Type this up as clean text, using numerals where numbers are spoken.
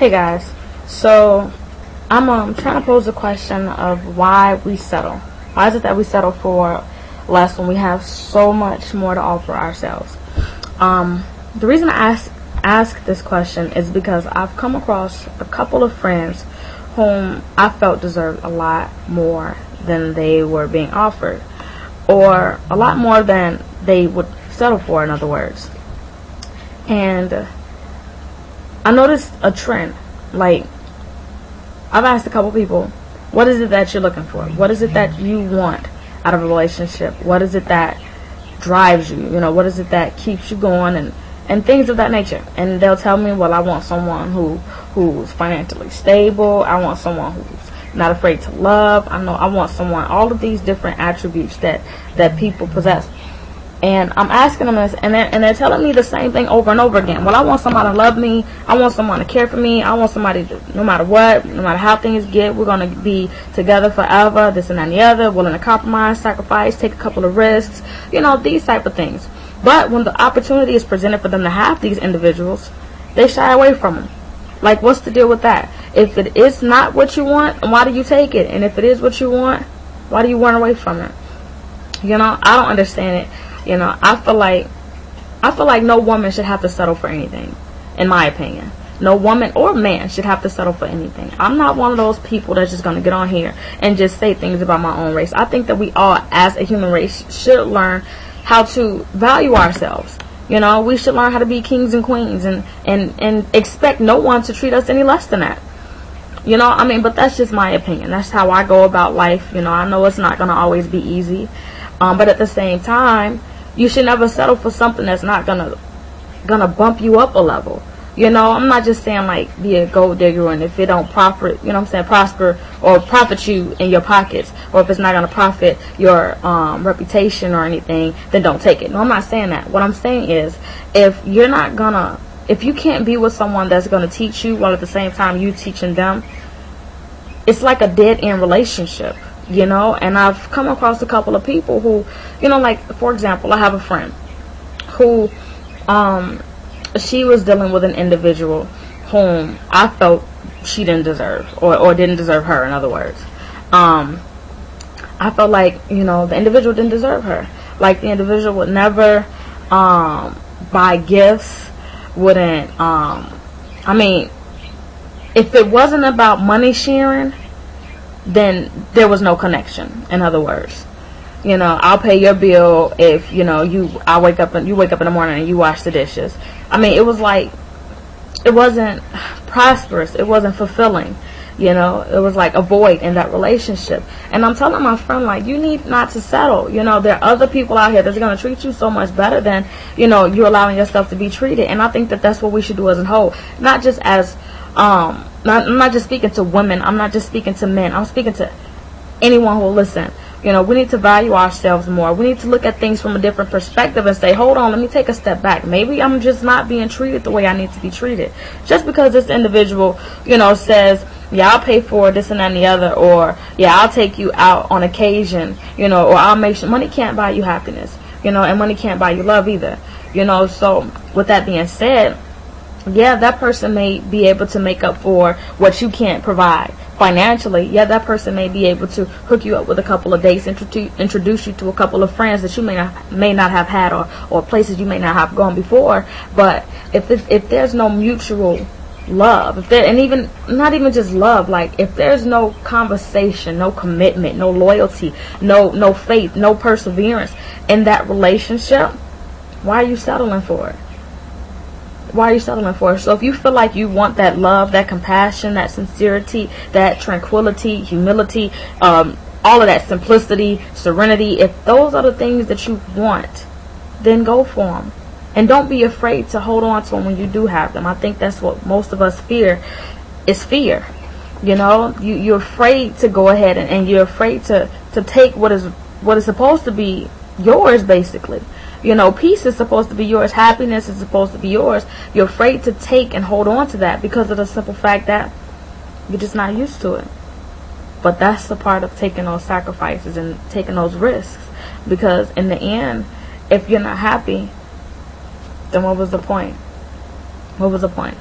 Hey guys, so I'm trying to pose the question of why we settle. Why is it that we settle for less when we have so much more to offer ourselves? The reason I ask this question is because I've come across a couple of friends whom I felt deserved a lot more than they were being offered, or a lot more than they would settle for, in other words. And I noticed a trend. Like, I've asked a couple people, what is it that you're looking for? What is it that you want out of a relationship? What is it that drives you? What is it that keeps you going and things of that nature? And they'll tell me, well, I want someone who's financially stable. I want someone who's not afraid to love. I want someone, all of these different attributes that people possess. And I'm asking them this, and they're telling me the same thing over and over again. Well, I want somebody to love me. I want someone to care for me. I want somebody to, no matter what, no matter how things get, we're going to be together forever, this and that and the other, willing to compromise, sacrifice, take a couple of risks, these type of things. But when the opportunity is presented for them to have these individuals, they shy away from them. Like, what's the deal with that? If it is not what you want, why do you take it? And if it is what you want, why do you run away from it? I don't understand it. I feel like no woman should have to settle for anything, in my opinion. No woman or man should have to settle for anything. I'm not one of those people that's just going to get on here and just say things about my own race. I think that we all, as a human race, should learn how to value ourselves. We should learn how to be kings and queens and expect no one to treat us any less than that. But that's just my opinion. That's how I go about life. I know it's not going to always be easy. But at the same time, you should never settle for something that's not gonna bump you up a level. I'm not just saying like be a gold digger, and if it don't profit, prosper or profit you in your pockets, or if it's not gonna profit your reputation or anything, then don't take it. No, I'm not saying that. What I'm saying is, if you can't be with someone that's gonna teach you while at the same time you teaching them, it's like a dead end relationship. And I've come across a couple of people who, like, for example, I have a friend who, she was dealing with an individual whom I felt she didn't deserve, or didn't deserve her, in other words. I felt like, the individual didn't deserve her. Like, the individual would never, buy gifts, wouldn't, if it wasn't about money sharing, then there was no connection. In other words, I'll pay your bill if you wake up in the morning and you wash the dishes. It was like, it wasn't prosperous. It wasn't fulfilling. It was like a void in that relationship. And I'm telling my friend, like, you need not to settle. There are other people out here that's going to treat you so much better than you're allowing yourself to be treated. And I think that that's what we should do as a whole, not just as I'm not just speaking to women. I'm not just speaking to men. I'm speaking to anyone who will listen. We need to value ourselves more. We need to look at things from a different perspective and say, hold on, let me take a step back. Maybe I'm just not being treated the way I need to be treated. Just because this individual, says, yeah, I'll pay for this and that and the other, or yeah, I'll take you out on occasion, or I'll make sure. Money can't buy you happiness, and money can't buy you love either. So with that being said, yeah, that person may be able to make up for what you can't provide financially. Yeah, that person may be able to hook you up with a couple of dates, introduce you to a couple of friends that you may not have had, or places you may not have gone before. But if there's no mutual love, and even not even just love, like if there's no conversation, no commitment, no loyalty, no faith, no perseverance in that relationship, why are you settling for it? Why are you settling for it? So if you feel like you want that love, that compassion, that sincerity, that tranquility, humility, all of that simplicity, serenity, if those are the things that you want, then go for them. And don't be afraid to hold on to them when you do have them. I think that's what most of us fear, is fear. You're afraid to go ahead and you're afraid to take what is supposed to be yours, basically. Peace is supposed to be yours. Happiness is supposed to be yours. You're afraid to take and hold on to that because of the simple fact that you're just not used to it. But that's the part of taking those sacrifices and taking those risks. Because in the end, if you're not happy, then what was the point? What was the point?